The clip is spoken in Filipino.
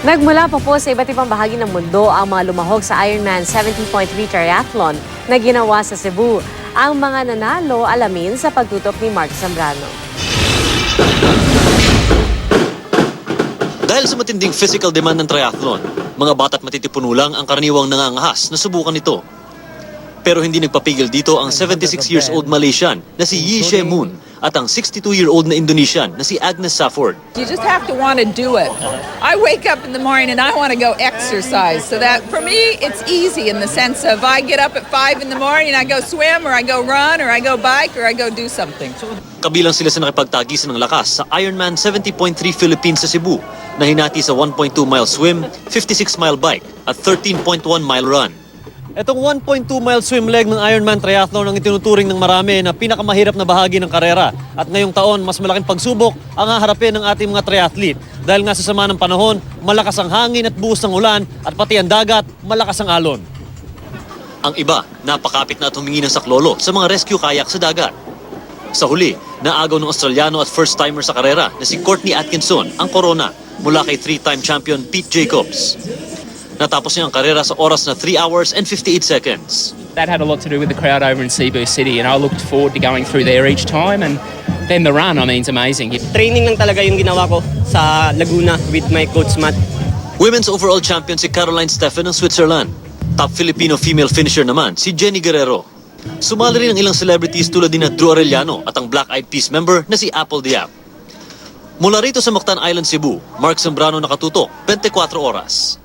Nagmula pa po sa iba't ibang bahagi ng mundo ang mga lumahok sa Ironman 70.3 Triathlon na ginawa sa Cebu. Ang mga nanalo alamin sa pagtutok ni Mark Zambrano. Dahil sa matinding physical demand ng triathlon, mga bata't matitipuno lang ang karaniwang nangangahas na subukan ito. Pero hindi nagpapigil dito ang 76 years old Malaysian na si Yi She Moon at ang 62-year-old na Indonesian na si Agnes Safford. You just have to want to do it. I wake up in the morning and I want to go exercise. So that for me, it's easy in the sense of I get up at 5 in the morning, I go swim or I go run or I go bike or I go do something. Kabilang sila sa nakipagtagisan ng lakas sa Ironman 70.3 Philippines sa Cebu na hinati sa 1.2-mile swim, 56-mile bike at 13.1-mile run. Itong 1.2-mile swim leg ng Ironman Triathlon ang itinuturing ng marami na pinakamahirap na bahagi ng karera. At ngayong taon, mas malaking pagsubok ang haharapin ng ating mga triathlete. Dahil nga sa sama ng panahon, malakas ang hangin at buhos ng ulan at pati ang dagat, malakas ang alon. Ang iba, napakapit na at humingi ng saklolo sa mga rescue kayak sa dagat. Sa huli, naagaw ng Australiano at first-timer sa karera na si Courtney Atkinson ang corona mula kay 3-time champion Pete Jacobs. Natapos niya ang karera sa oras na 3 hours and 58 seconds. That had a lot to do with the crowd over in Cebu City, and I looked forward to going through there each time, and then the run, I mean, it's amazing. Training lang talaga yung ginawa ko sa Laguna with my coach Matt. Women's overall champion si Caroline Steffen ng Switzerland. Top Filipino female finisher naman si Jenny Guerrero. Sumali rin ang ilang celebrities tulad din na Drew Arellano at ang Black Eyed Peas member na si Apple Diab. Mula rito sa Mactan Island, Cebu, Mark Zambrano nakatutok, 24 oras.